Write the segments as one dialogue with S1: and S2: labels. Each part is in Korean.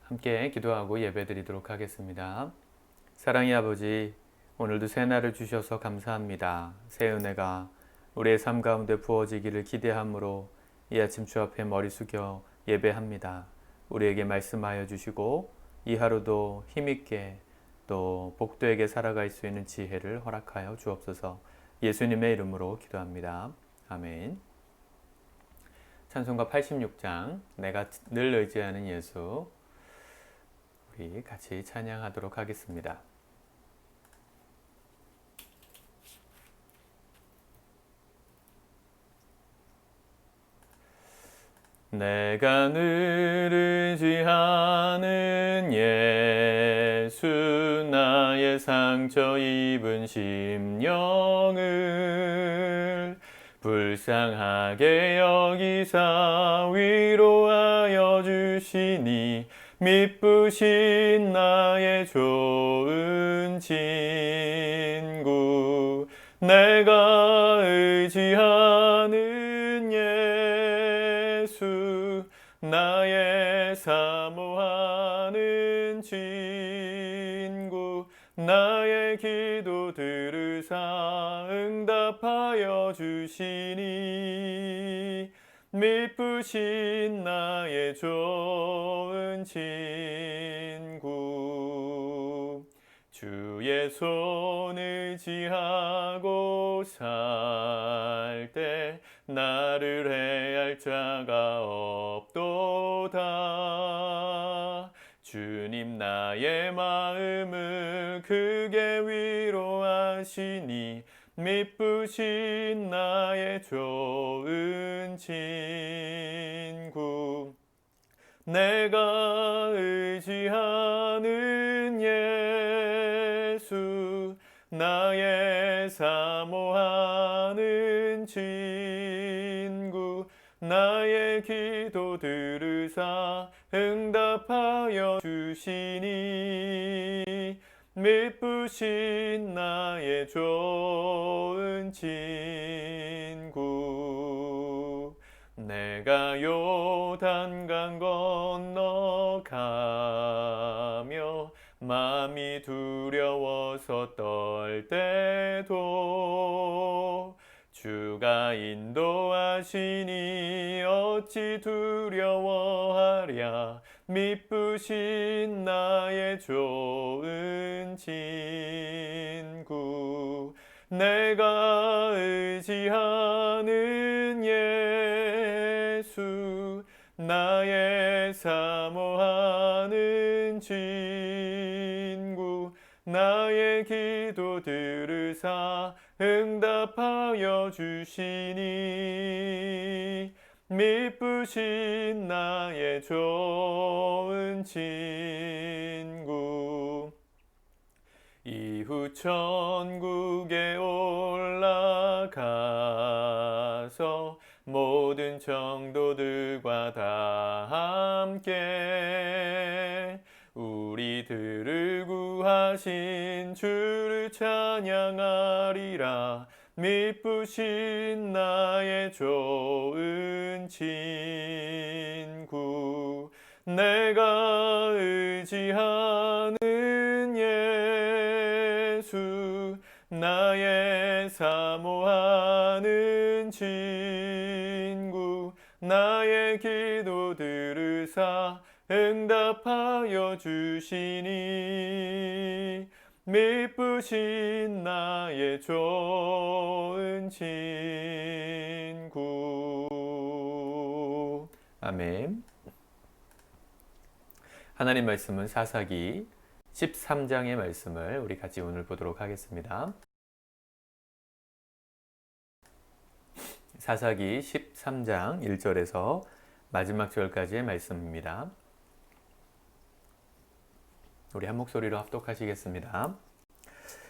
S1: 함께 기도하고 예배드리도록 하겠습니다. 사랑의 아버지, 오늘도 새 날을 주셔서 감사합니다. 새 은혜가 우리의 삶 가운데 부어지기를 기대함으로 이 아침 주 앞에 머리 숙여 예배합니다. 우리에게 말씀하여 주시고 이 하루도 힘있게 또 복되게 살아갈 수 있는 지혜를 허락하여 주옵소서. 예수님의 이름으로 기도합니다. 아멘. 찬송가 86장 내가 늘 의지하는 예수, 우리 같이 찬양하도록 하겠습니다. 내가 늘 의지하는 예수, 나의 상처 입은 심령을 불쌍하게 여기사 위로하여 주시니 미쁘신 나의 좋은 친구, 내가 의지하는 예수, 나의 사모하는 친구, 나의 기도 들으사 응답하여 주시니 미쁘신 나의 좋은 친구, 주의 손 의지하고 살 때 나를 해할 자가 없도다. 주님 나의 마음을 크게 위로하시니 미쁘신 나의 좋은 친구, 내가 의지하는 예수, 나의 사모하는 친구, 나의 기도 들으사 응답하여 주시니 미쁘신 나의 좋은 친구, 내가 요단강 건너가며 마음이 두려워서 떨 때도 주가 인도하시니 어찌 두려워하랴. 미쁘신 나의 좋은 친구, 내가 의지하는 예수, 나의 사모하는 친구, 나의 기도 들으사 응답하여 주시니 미쁘신 나의 좋은 친구, 이후 천국에 올라가서 모든 성도들과 다 함께 우리들을 구하신 주를 찬양하리라. 미쁘신 나의 좋은 친구, 내가 의지하는 예수, 나의 사모하는 친구, 나의 기도 들으사 응답하여 주시니 미쁘신 나의 좋은 친구. 아멘. 하나님 말씀은 사사기 13장의 말씀을 우리 같이 오늘 보도록 하겠습니다. 사사기 13장 1절에서 마지막 절까지의 말씀입니다. 우리 한 목소리로 합독하시겠습니다.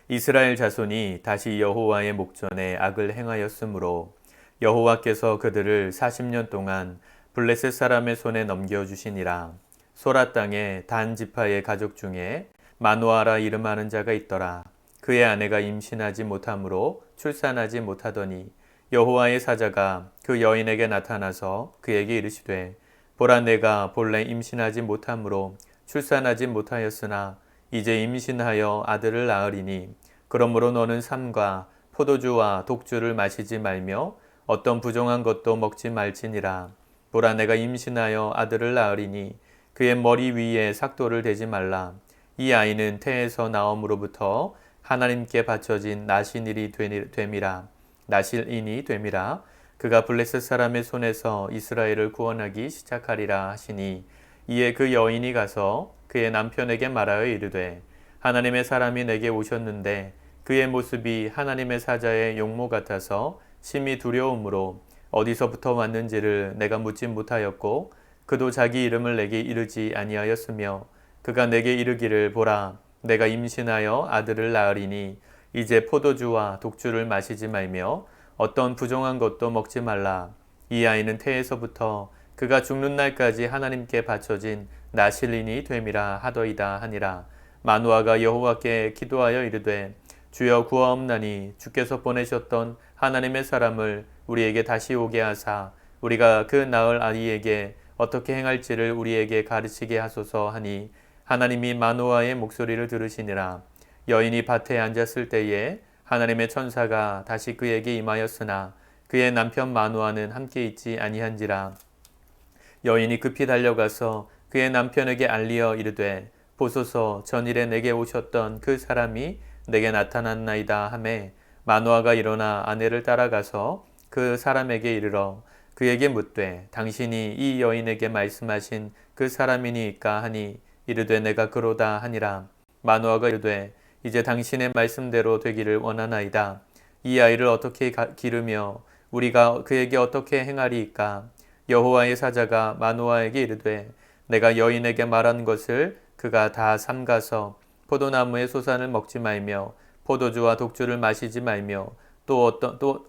S1: 이스라엘 자손이 다시 여호와의 목전에 악을 행하였으므로 여호와께서 그들을 40년 동안 블레셋 사람의 손에 넘겨주시니라. 소라 땅에 단 지파의 가족 중에 마노아라 이름하는 자가 있더라. 그의 아내가 임신하지 못하므로 출산하지 못하더니 여호와의 사자가 그 여인에게 나타나서 그에게 이르시되 보라, 내가 본래 임신하지 못하므로 출산하지 못하였으나 이제 임신하여 아들을 낳으리니 그러므로 너는 삼가 포도주와 독주를 마시지 말며 어떤 부정한 것도 먹지 말지니라. 보라 내가 임신하여 아들을 낳으리니 그의 머리 위에 삭도를 대지 말라. 이 아이는 태에서 나옴으로부터 하나님께 바쳐진 나실인이 됨이라. 나실인이 됨이라. 그가 블레셋 사람의 손에서 이스라엘을 구원하기 시작하리라 하시니 이에 그 여인이 가서 그의 남편에게 말하여 이르되 하나님의 사람이 내게 오셨는데 그의 모습이 하나님의 사자의 용모 같아서 심히 두려움으로 어디서부터 왔는지를 내가 묻지 못하였고 그도 자기 이름을 내게 이르지 아니하였으며 그가 내게 이르기를 보라 내가 임신하여 아들을 낳으리니 이제 포도주와 독주를 마시지 말며 어떤 부정한 것도 먹지 말라. 이 아이는 태에서부터 그가 죽는 날까지 하나님께 바쳐진 나실인이 됨이라 하더이다 하니라. 마누아가 여호와께 기도하여 이르되 주여 구하옵나니 주께서 보내셨던 하나님의 사람을 우리에게 다시 오게 하사 우리가 그 낳을 아이에게 어떻게 행할지를 우리에게 가르치게 하소서 하니 하나님이 마누아의 목소리를 들으시니라. 여인이 밭에 앉았을 때에 하나님의 천사가 다시 그에게 임하였으나 그의 남편 마누아는 함께 있지 아니한지라. 여인이 급히 달려가서 그의 남편에게 알리어 이르되 보소서 전일에 내게 오셨던 그 사람이 내게 나타났나이다 하매 마누아가 일어나 아내를 따라가서 그 사람에게 이르러 그에게 묻되 당신이 이 여인에게 말씀하신 그 사람이니까 하니 이르되 내가 그로다 하니라. 마누아가 이르되 이제 당신의 말씀대로 되기를 원하나이다. 이 아이를 어떻게 기르며 우리가 그에게 어떻게 행하리이까. 여호와의 사자가 마누아에게 이르되 내가 여인에게 말한 것을 그가 다 삼가서 포도나무의 소산을 먹지 말며 포도주와 독주를 마시지 말며 또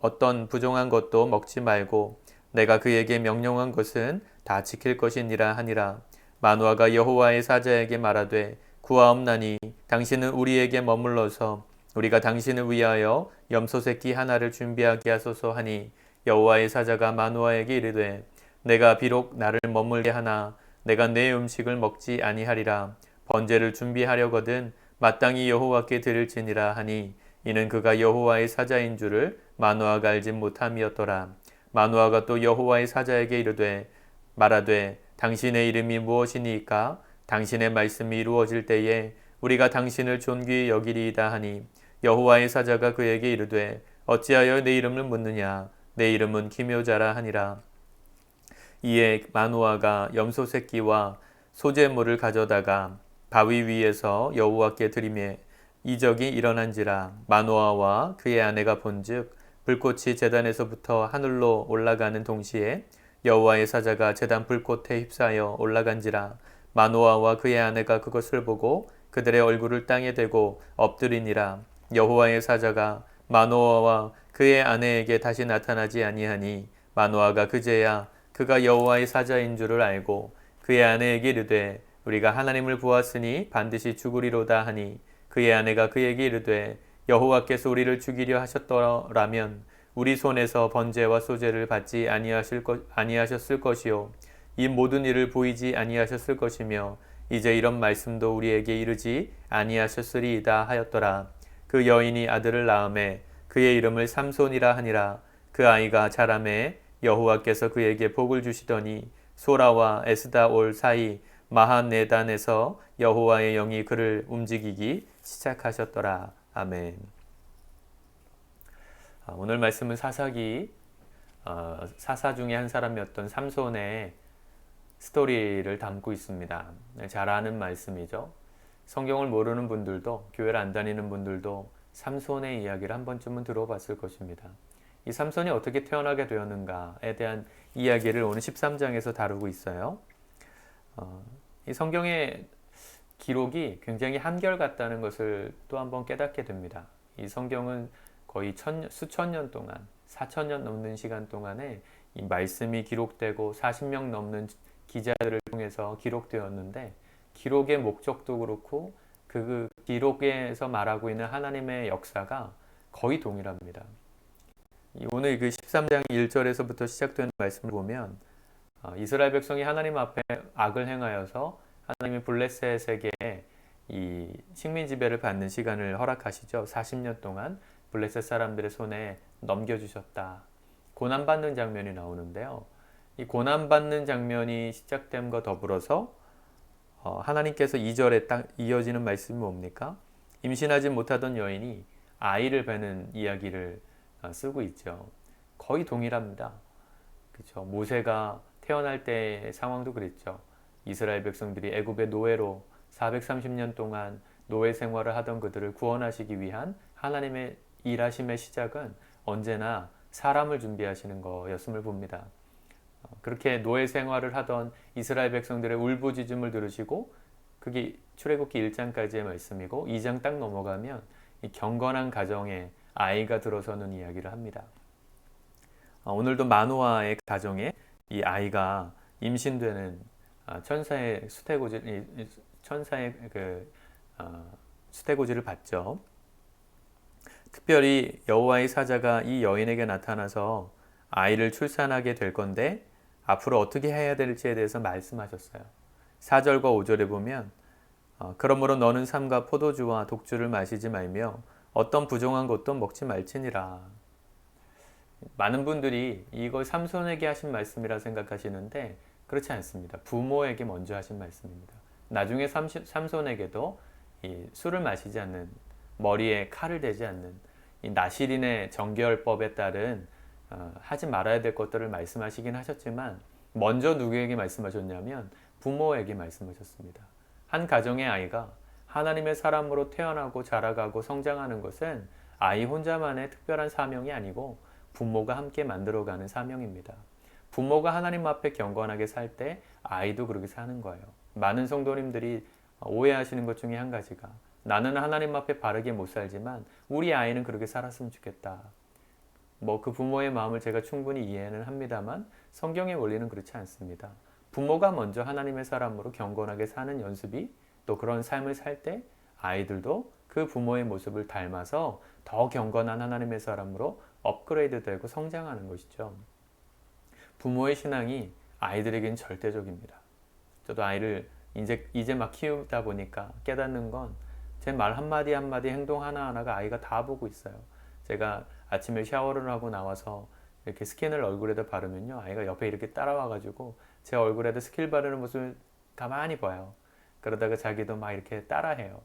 S1: 어떤 부정한 것도 먹지 말고 내가 그에게 명령한 것은 다 지킬 것이니라 하니라. 마누아가 여호와의 사자에게 말하되 구하옵나니 당신은 우리에게 머물러서 우리가 당신을 위하여 염소 새끼 하나를 준비하게 하소서 하니 여호와의 사자가 마누아에게 이르되 내가 비록 나를 머물게 하나 내가 내 음식을 먹지 아니하리라. 번제를 준비하려거든 마땅히 여호와께 드릴지니라 하니 이는 그가 여호와의 사자인 줄을 마누아가 알지 못함이었더라. 마누아가 또 여호와의 사자에게 이르되 말하되 당신의 이름이 무엇이니까 당신의 말씀이 이루어질 때에 우리가 당신을 존귀히 여기리이다 하니 여호와의 사자가 그에게 이르되 어찌하여 내 이름을 묻느냐 내 이름은 기묘자라 하니라. 이에 마누아가 염소 새끼와 소재물을 가져다가 바위 위에서 여호와께 드리매 이적이 일어난지라. 마누아와 그의 아내가 본즉 불꽃이 제단에서부터 하늘로 올라가는 동시에 여호와의 사자가 제단 불꽃에 휩싸여 올라간지라. 마누아와 그의 아내가 그것을 보고 그들의 얼굴을 땅에 대고 엎드리니라. 여호와의 사자가 마누아와 그의 아내에게 다시 나타나지 아니하니 마누아가 그제야 그가 여호와의 사자인 줄을 알고 그의 아내에게 이르되 우리가 하나님을 보았으니 반드시 죽으리로다 하니 그의 아내가 그에게 이르되 여호와께서 우리를 죽이려 하셨더라면 우리 손에서 번제와 소제를 받지 아니하셨을 것이요 이 모든 일을 보이지 아니하셨을 것이며 이제 이런 말씀도 우리에게 이르지 아니하셨으리이다 하였더라. 그 여인이 아들을 낳음에 그의 이름을 삼손이라 하니라. 그 아이가 자라매 여호와께서 그에게 복을 주시더니 소라와 에스다올 사이 마하네단에서 여호와의 영이 그를 움직이기 시작하셨더라. 아멘. 오늘 말씀은 사사기 사사 중에 한 사람이었던 삼손의 스토리를 담고 있습니다. 잘 아는 말씀이죠. 성경을 모르는 분들도 교회를 안 다니는 분들도 삼손의 이야기를 한 번쯤은 들어봤을 것입니다. 이 삼손이 어떻게 태어나게 되었는가에 대한 이야기를 오늘 13장에서 다루고 있어요. 이 성경의 기록이 굉장히 한결같다는 것을 또 한번 깨닫게 됩니다. 이 성경은 거의 수천 년 동안 4,000년 넘는 시간 동안에 이 말씀이 기록되고 40명 넘는 기자들을 통해서 기록되었는데 기록의 목적도 그렇고 그 기록에서 말하고 있는 하나님의 역사가 거의 동일합니다. 오늘 그 13장 1절에서부터 시작되는 말씀을 보면 이스라엘 백성이 하나님 앞에 악을 행하여서 하나님이 블레셋에게 이 식민 지배를 받는 시간을 허락하시죠. 40년 동안 블레셋 사람들의 손에 넘겨주셨다. 고난받는 장면이 나오는데요. 이 고난받는 장면이 시작됨과 더불어서 하나님께서 2절에 딱 이어지는 말씀이 뭡니까? 임신하지 못하던 여인이 아이를 베는 이야기를 쓰고 있죠. 거의 동일합니다. 그렇죠. 모세가 태어날 때의 상황도 그랬죠. 이스라엘 백성들이 애굽의 노예로 430년 동안 노예 생활을 하던 그들을 구원하시기 위한 하나님의 일하심의 시작은 언제나 사람을 준비하시는 거였음을 봅니다. 그렇게 노예 생활을 하던 이스라엘 백성들의 울부짖음을 들으시고, 그게 출애굽기 1장까지의 말씀이고 2장 딱 넘어가면 이 경건한 가정에 아이가 들어서는 이야기를 합니다. 오늘도 마노아의 가정에 이 아이가 임신되는 천사의 수태고지를 받죠. 특별히 여호와의 사자가 이 여인에게 나타나서 아이를 출산하게 될 건데 앞으로 어떻게 해야 될지에 대해서 말씀하셨어요. 4절과 5절에 보면 그러므로 너는 삼가 포도주와 독주를 마시지 말며 어떤 부정한 것도 먹지 말지니라. 많은 분들이 이걸 삼손에게 하신 말씀이라 생각하시는데 그렇지 않습니다. 부모에게 먼저 하신 말씀입니다. 나중에 삼손에게도 이 술을 마시지 않는, 머리에 칼을 대지 않는 이 나시린의 정결법에 따른 하지 말아야 될 것들을 말씀하시긴 하셨지만 먼저 누구에게 말씀하셨냐면 부모에게 말씀하셨습니다. 한 가정의 아이가 하나님의 사람으로 태어나고 자라가고 성장하는 것은 아이 혼자만의 특별한 사명이 아니고 부모가 함께 만들어가는 사명입니다. 부모가 하나님 앞에 경건하게 살 때 아이도 그렇게 사는 거예요. 많은 성도님들이 오해하시는 것 중에 한 가지가, 나는 하나님 앞에 바르게 못 살지만 우리 아이는 그렇게 살았으면 좋겠다. 그 부모의 마음을 제가 충분히 이해는 합니다만 성경의 원리는 그렇지 않습니다. 부모가 먼저 하나님의 사람으로 경건하게 사는 연습이, 또 그런 삶을 살 때 아이들도 그 부모의 모습을 닮아서 더 경건한 하나님의 사람으로 업그레이드 되고 성장하는 것이죠. 부모의 신앙이 아이들에게는 절대적입니다. 저도 아이를 이제 막 키우다 보니까 깨닫는 건 제 말 한마디 한마디, 행동 하나하나가 아이가 다 보고 있어요. 제가 아침에 샤워를 하고 나와서 이렇게 스킨을 얼굴에다 바르면요, 아이가 옆에 이렇게 따라와가지고 제 얼굴에다 스킨 바르는 모습을 가만히 봐요. 그러다가 자기도 막 이렇게 따라해요.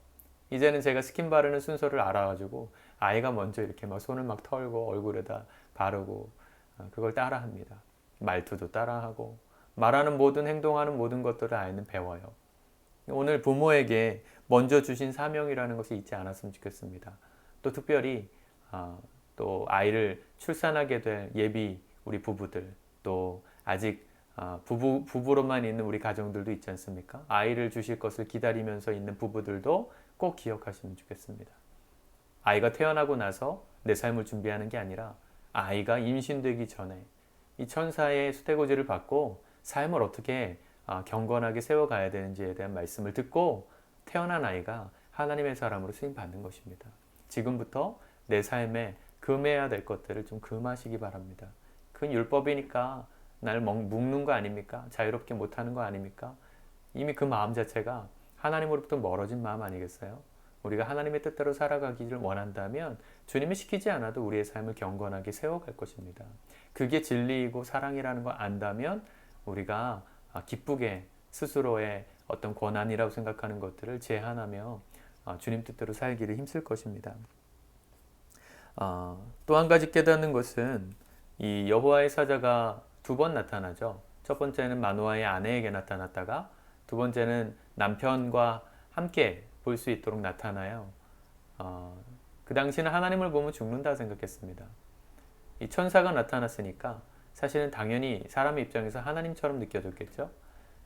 S1: 이제는 제가 스킨 바르는 순서를 알아가지고 아이가 먼저 이렇게 막 손을 막 털고 얼굴에다 바르고 그걸 따라합니다. 말투도 따라하고 말하는 모든, 행동하는 모든 것들을 아이는 배워요. 오늘 부모에게 먼저 주신 사명이라는 것이 있지 않았으면 좋겠습니다. 또 특별히 또 아이를 출산하게 될 예비 우리 부부들, 또 아직 부부로만 있는 우리 가정들도 있지 않습니까? 아이를 주실 것을 기다리면서 있는 부부들도 꼭 기억하시면 좋겠습니다. 아이가 태어나고 나서 내 삶을 준비하는 게 아니라 아이가 임신되기 전에 이 천사의 수태고지를 받고 삶을 어떻게 경건하게 세워가야 되는지에 대한 말씀을 듣고 태어난 아이가 하나님의 사람으로 쓰임받는 것입니다. 지금부터 내 삶에 금해야 될 것들을 좀 금하시기 바랍니다. 그건 율법이니까 날 묶는 거 아닙니까? 자유롭게 못하는 거 아닙니까? 이미 그 마음 자체가 하나님으로부터 멀어진 마음 아니겠어요? 우리가 하나님의 뜻대로 살아가기를 원한다면 주님이 시키지 않아도 우리의 삶을 경건하게 세워갈 것입니다. 그게 진리이고 사랑이라는 걸 안다면 우리가 기쁘게 스스로의 어떤 권한이라고 생각하는 것들을 제한하며 주님 뜻대로 살기를 힘쓸 것입니다. 또 한 가지 깨닫는 것은 이 여호와의 사자가 두 번 나타나죠. 첫 번째는 마노아의 아내에게 나타났다가 두 번째는 남편과 함께 볼 수 있도록 나타나요. 그 당시는 하나님을 보면 죽는다 생각했습니다. 이 천사가 나타났으니까 사실은 당연히 사람의 입장에서 하나님처럼 느껴졌겠죠.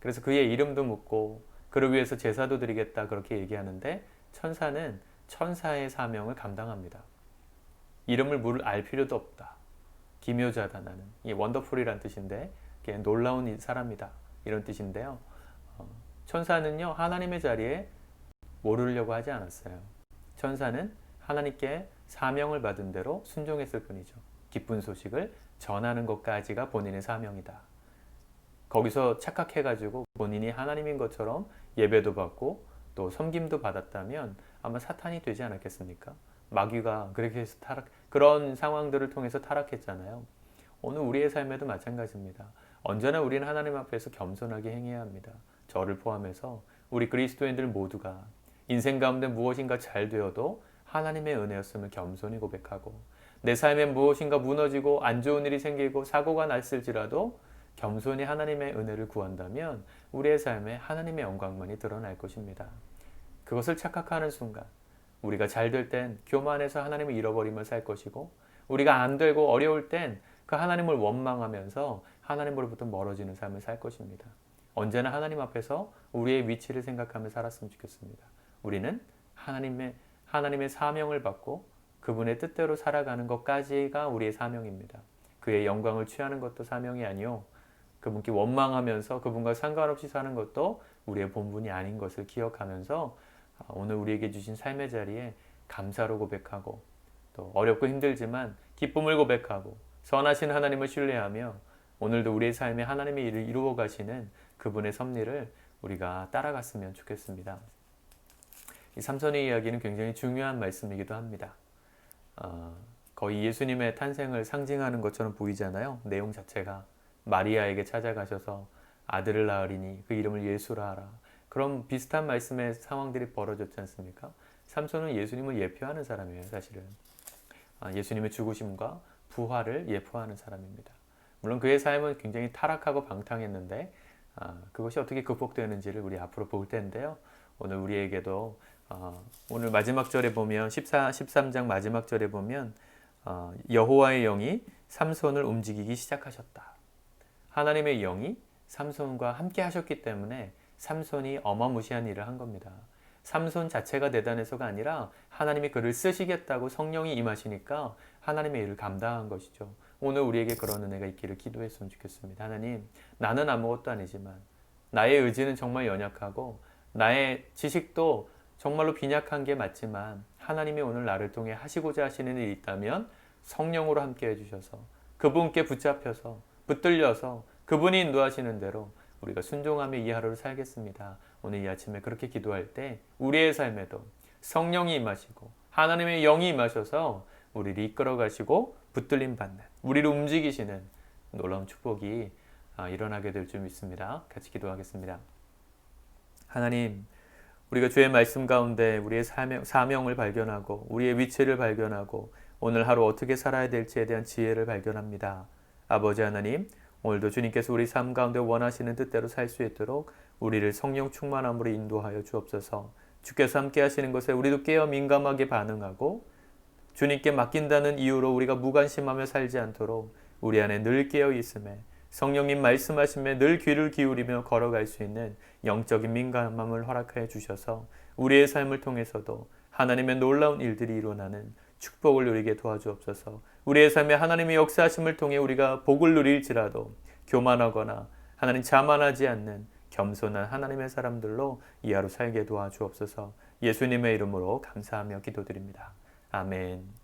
S1: 그래서 그의 이름도 묻고 그를 위해서 제사도 드리겠다 그렇게 얘기하는데 천사는 천사의 사명을 감당합니다. 이름을 알 필요도 없다. 기묘자다 나는. 이 원더풀이란 뜻인데 놀라운 사람이다 이런 뜻인데요. 천사는요 하나님의 자리에 오르려고 하지 않았어요. 천사는 하나님께 사명을 받은 대로 순종했을 뿐이죠. 기쁜 소식을 전하는 것까지가 본인의 사명이다. 거기서 착각해가지고 본인이 하나님인 것처럼 예배도 받고 또 섬김도 받았다면 아마 사탄이 되지 않았겠습니까? 마귀가 그렇게 해서 그런 상황들을 통해서 타락했잖아요. 오늘 우리의 삶에도 마찬가지입니다. 언제나 우리는 하나님 앞에서 겸손하게 행해야 합니다. 저를 포함해서 우리 그리스도인들 모두가 인생 가운데 무엇인가 잘 되어도 하나님의 은혜였음을 겸손히 고백하고, 내 삶에 무엇인가 무너지고 안 좋은 일이 생기고 사고가 났을지라도 겸손히 하나님의 은혜를 구한다면 우리의 삶에 하나님의 영광만이 드러날 것입니다. 그것을 착각하는 순간 우리가 잘 될 땐 교만해서 하나님을 잃어버리며 살 것이고, 우리가 안 되고 어려울 땐 그 하나님을 원망하면서 하나님으로부터 멀어지는 삶을 살 것입니다. 언제나 하나님 앞에서 우리의 위치를 생각하며 살았으면 좋겠습니다. 우리는 하나님의 사명을 받고 그분의 뜻대로 살아가는 것까지가 우리의 사명입니다. 그의 영광을 취하는 것도 사명이 아니요, 그분께 원망하면서 그분과 상관없이 사는 것도 우리의 본분이 아닌 것을 기억하면서 오늘 우리에게 주신 삶의 자리에 감사로 고백하고, 또 어렵고 힘들지만 기쁨을 고백하고 선하신 하나님을 신뢰하며 오늘도 우리의 삶에 하나님의 일을 이루어 가시는 그분의 섭리를 우리가 따라갔으면 좋겠습니다. 이 삼손의 이야기는 굉장히 중요한 말씀이기도 합니다. 거의 예수님의 탄생을 상징하는 것처럼 보이잖아요. 내용 자체가 마리아에게 찾아가셔서 아들을 낳으리니 그 이름을 예수라 하라. 그런 비슷한 말씀의 상황들이 벌어졌지 않습니까? 삼손은 예수님을 예표하는 사람이에요. 사실은 예수님의 죽으심과 부활을 예표하는 사람입니다. 물론 그의 삶은 굉장히 타락하고 방탕했는데 그것이 어떻게 극복되는지를 우리 앞으로 볼 텐데요. 오늘 우리에게도 오늘 마지막 절에 보면 13장 마지막 절에 보면 여호와의 영이 삼손을 움직이기 시작하셨다. 하나님의 영이 삼손과 함께 하셨기 때문에 삼손이 어마무시한 일을 한 겁니다. 삼손 자체가 대단해서가 아니라 하나님이 그를 쓰시겠다고 성령이 임하시니까 하나님의 일을 감당한 것이죠. 오늘 우리에게 그런 은혜가 있기를 기도했으면 좋겠습니다. 하나님, 나는 아무것도 아니지만 나의 의지는 정말 연약하고 나의 지식도 정말로 빈약한 게 맞지만 하나님이 오늘 나를 통해 하시고자 하시는 일이 있다면 성령으로 함께 해주셔서 그분께 붙잡혀서 붙들려서 그분이 인도하시는 대로 우리가 순종하며 이 하루를 살겠습니다. 오늘 이 아침에 그렇게 기도할 때 우리의 삶에도 성령이 임하시고 하나님의 영이 임하셔서 우리를 이끌어 가시고 붙들림 받는, 우리를 움직이시는 놀라운 축복이 일어나게 될 줄 믿습니다. 같이 기도하겠습니다. 하나님, 우리가 주의 말씀 가운데 우리의 사명을 발견하고 우리의 위치를 발견하고 오늘 하루 어떻게 살아야 될지에 대한 지혜를 발견합니다. 아버지 하나님, 오늘도 주님께서 우리 삶 가운데 원하시는 뜻대로 살 수 있도록 우리를 성령 충만함으로 인도하여 주옵소서. 주께서 함께 하시는 것에 우리도 깨어 민감하게 반응하고 주님께 맡긴다는 이유로 우리가 무관심하며 살지 않도록 우리 안에 늘 깨어 있음에 성령님 말씀하심에 늘 귀를 기울이며 걸어갈 수 있는 영적인 민감함을 허락하여 주셔서 우리의 삶을 통해서도 하나님의 놀라운 일들이 일어나는 축복을 누리게 도와주옵소서. 우리의 삶에 하나님의 역사하심을 통해 우리가 복을 누릴지라도 교만하거나 하나님 자만하지 않는 겸손한 하나님의 사람들로 이 하루 살게 도와주옵소서. 예수님의 이름으로 감사하며 기도드립니다. 아멘.